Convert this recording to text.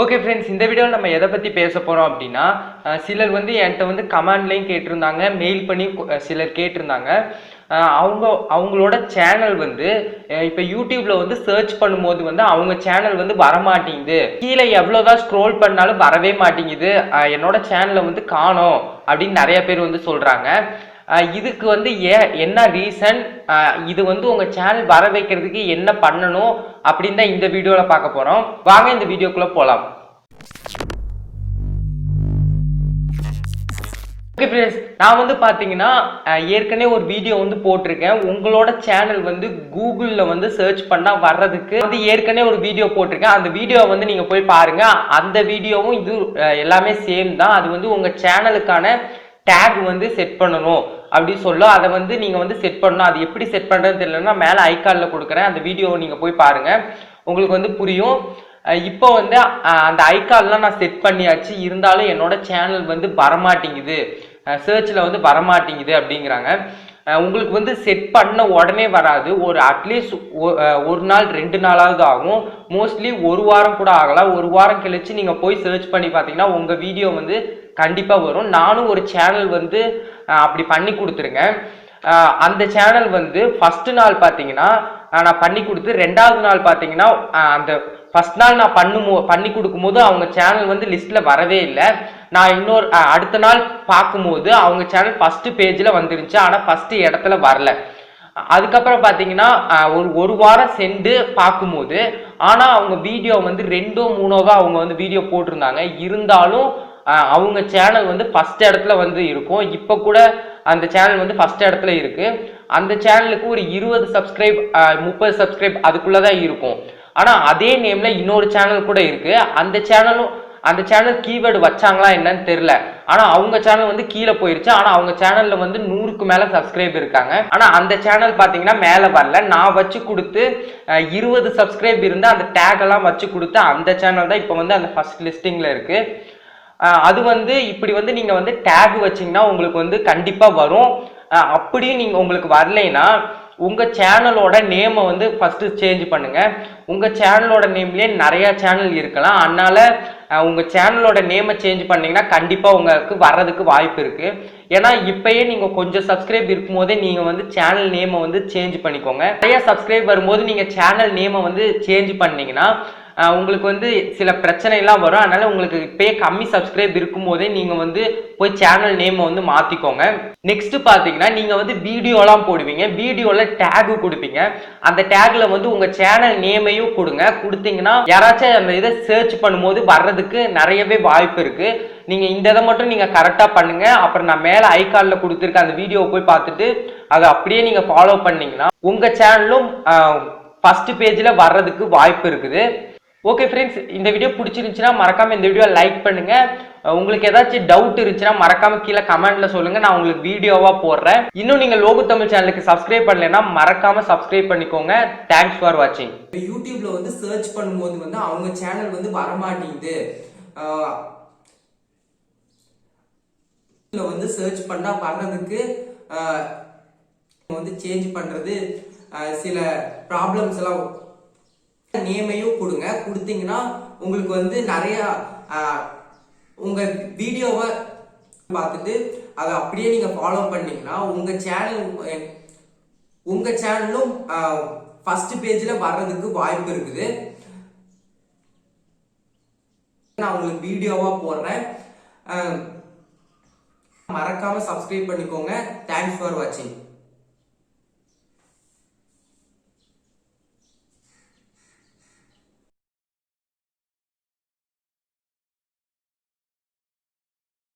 Okay friends, இந்த வீடியோவில் நம்ம எதை பற்றி பேச போகிறோம் அப்படின்னா, சிலர் வந்து என்கிட்ட வந்து கமெண்ட்லையும் கேட்டிருந்தாங்க, மெயில் பண்ணி சிலர் கேட்டிருந்தாங்க. அவங்களோட சேனல் வந்து இப்போ யூடியூப்பில் வந்து சர்ச் பண்ணும்போது வந்து அவங்க சேனல் வந்து வரமாட்டேங்குது, கீழே எவ்வளோதான் ஸ்க்ரோல் பண்ணாலும் வரவே மாட்டேங்குது, என்னோட சேனலை வந்து காணோம் அப்படின்னு நிறைய பேர் வந்து சொல்கிறாங்க. இதுக்கு வந்து என்ன ரீசன், இது வந்து உங்கள் சேனல் வர வைக்கிறதுக்கு என்ன பண்ணணும் அப்படின்னு தான் இந்த வீடியோவில் பார்க்க போகிறோம். வாங்க இந்த வீடியோக்குள்ளே போகலாம். ஓகே ஃப்ரெண்ட்ஸ், நான் வந்து பார்த்தீங்கன்னா ஏற்கனவே ஒரு வீடியோ வந்து போட்டிருக்கேன். உங்களோட சேனல் வந்து கூகுளில் வந்து சர்ச் பண்ணால் வர்றதுக்கு வந்து ஏற்கனவே ஒரு வீடியோ போட்டிருக்கேன். அந்த வீடியோவை வந்து நீங்கள் போய் பாருங்கள். அந்த வீடியோவும் இது எல்லாமே சேம் தான். அது வந்து உங்கள் சேனலுக்கான டேக் வந்து செட் பண்ணணும் அப்படின்னு சொல்லும். அதை வந்து நீங்கள் வந்து செட் பண்ணணும். அது எப்படி செட் பண்ணுறதுன்னு தெரியலன்னா மேலே ஐகானில் கொடுக்குறேன். அந்த வீடியோவை நீங்கள் போய் பாருங்கள், உங்களுக்கு வந்து புரியும். இப்போ வந்து அந்த ஐகான்லாம் நான் செட் பண்ணியாச்சு, இருந்தாலும் என்னோட சேனல் வந்து வரமாட்டேங்குது, சர்ச்சில் வந்து வரமாட்டேங்குது அப்படிங்கிறாங்க. உங்களுக்கு வந்து செட் பண்ண உடனே வராது. ஒரு அட்லீஸ்ட் ஒரு நாள் 2 நாளாவது ஆகும். மோஸ்ட்லி ஒரு வாரம் கூட ஆகலாம். ஒரு வாரம் கழிச்சு நீங்கள் போய் சர்ச் பண்ணி பார்த்தீங்கன்னா உங்கள் வீடியோ வந்து கண்டிப்பாக வரும். நானும் ஒரு சேனல் வந்து அப்படி பண்ணி கொடுத்துருங்க. அந்த சேனல் வந்து ஃபர்ஸ்ட் நாள் பார்த்தீங்கன்னா நான் பண்ணி கொடுத்து, 2வது நாள் பார்த்தீங்கன்னா அந்த ஃபர்ஸ்ட் நாள் நான் பண்ணி கொடுக்கும்போது அவங்க சேனல் வந்து லிஸ்ட்டில் வரவே இல்லை. நான் இன்னொரு அடுத்த நாள் பார்க்கும்போது அவங்க சேனல் ஃபர்ஸ்ட் பேஜில் வந்துருந்துச்சு, ஆனால் ஃபர்ஸ்ட் இடத்துல வரல. அதுக்கப்புறம் பார்த்தீங்கன்னா ஒரு வாரம் சென்று பார்க்கும்போது, ஆனால் அவங்க வீடியோ வந்து 2ஓ 3ஓவா அவங்க வந்து வீடியோ போட்டிருந்தாங்க. இருந்தாலும் அவங்க சேனல் வந்து ஃபர்ஸ்ட் இடத்துல வந்து இருக்கும். இப்போ கூட அந்த சேனல் வந்து ஃபர்ஸ்ட் இடத்துல இருக்கு. அந்த சேனலுக்கு ஒரு 20 சப்ஸ்கிரைப் 30 சப்ஸ்கிரைப் அதுக்குள்ளதான் இருக்கும். ஆனா அதே நேம்ல இன்னொரு சேனல் கூட இருக்கு. அந்த சேனல் கீவேர்டு வச்சாங்களா என்னன்னு தெரியல. ஆனா அவங்க சேனல் வந்து கீழே போயிருச்சு. ஆனா அவங்க சேனல்ல வந்து 100க்கு மேல சப்ஸ்கிரைப் இருக்காங்க. ஆனா அந்த சேனல் பாத்தீங்கன்னா மேல வரல. நான் வச்சு கொடுத்து 20 சப்ஸ்கிரைப் இருந்து அந்த டேக் எல்லாம் வச்சு கொடுத்து அந்த சேனல் தான் இப்போ வந்து அந்த ஃபர்ஸ்ட் லிஸ்டிங்ல இருக்கு. அது வந்து இப்படி வந்து நீங்க வந்து டேக் வச்சீங்கன்னா உங்களுக்கு வந்து கண்டிப்பா வரும். அப்படியும் நீங்க உங்களுக்கு வரலைன்னா உங்க சேனலோட நேமை வந்து ஃபர்ஸ்ட் சேஞ்ச் பண்ணுங்க. உங்க சேனலோட நேம்லயே நிறைய சேனல் இருக்கலாம். அதனால உங்க சேனலோட நேமை சேஞ்ச் பண்ணீங்கன்னா கண்டிப்பா உங்களுக்கு வர்றதுக்கு வாய்ப்பு இருக்கு. ஏன்னா இப்பயே நீங்க கொஞ்சம் சப்ஸ்கிரைப் இருக்கும் போதே நீங்க வந்து சேனல் நேமை வந்து சேஞ்ச் பண்ணிக்கோங்க. நிறைய சப்ஸ்கிரைப் வரும்போது நீங்க சேனல் நேமை வந்து சேஞ்ச் பண்ணீங்கன்னா உங்களுக்கு வந்து சில பிரச்சனை எல்லாம் வரும். அதனால உங்களுக்கு இப்பயே கம்மி சப்ஸ்கிரைப் இருக்கும் போதே நீங்க வந்து போய் சேனல் நேம் வந்து மாத்திக்கோங்க. நெக்ஸ்ட் பாத்தீங்கன்னா நீங்க வந்து வீடியோலாம் போடுவீங்க, வீடியோல டேக் கொடுப்பீங்க. அந்த டேக்ல வந்து உங்க சேனல் நேமையும் கொடுங்க. கொடுத்தீங்கன்னா யாராச்சும் அந்த இதை சர்ச் பண்ணும்போது வர்றதுக்கு நிறையவே வாய்ப்பு இருக்கு. நீங்க இந்த இதை மட்டும் நீங்க கரெக்டா பண்ணுங்க. அப்புறம் நான் மேல ஐகான்ல கொடுத்துருக்க அந்த வீடியோவை போய் பார்த்துட்டு அதை அப்படியே நீங்க ஃபாலோ பண்ணீங்கன்னா உங்க சேனலும் ஃபர்ஸ்ட் பேஜ்ல வர்றதுக்கு வாய்ப்பு இருக்குது. ஓகே ஃப்ரெண்ட்ஸ், இந்த வீடியோ பிடிச்சிருந்துச்சுன்னா மறக்காம இந்த வீடியோ லைக் பண்ணுங்க. உங்களுக்கு ஏதாச்சும் டவுட் இருந்துச்சுன்னா மறக்காம கீழே கமெண்ட்ல சொல்லுங்க, நான் உங்களுக்கு வீடியோவா போடுறேன். இன்னும் நீங்க லோகு தமிழ் சேனலுக்கு சப்ஸ்கிரைப் பண்ணலைன்னா மறக்காம சப்ஸ்கிரைப் பண்ணிக்கோங்க. தேங்க்ஸ் ஃபார் வாட்சிங். யூடியூப்ல வந்து சர்ச் பண்ணும்போது வந்து அவங்க சேனல் வந்து வரமாட்டேங்குது, வந்து சர்ச் பண்ணா வர்றதுக்கு வந்து சேஞ்ச் பண்றது சில ப்ராப்ளம்ஸ் எல்லாம். நேமையும் கொடுங்க. கொடுத்தீங்கன்னா உங்களுக்கு வந்து நிறைய உங்க வீடியோவை பார்த்துட்டு அதை அப்படியே நீங்க ஃபாலோ பண்ணீங்கன்னா உங்க சேனலும் ஃபர்ஸ்ட் பேஜ்ல வர்றதுக்கு வாய்ப்பு இருக்குது. நான் உங்களுக்கு வீடியோவா போடுறேன். மறக்காம சப்ஸ்கிரைப் பண்ணிக்கோங்க. தேங்க்ஸ் ஃபார் வாட்சிங்.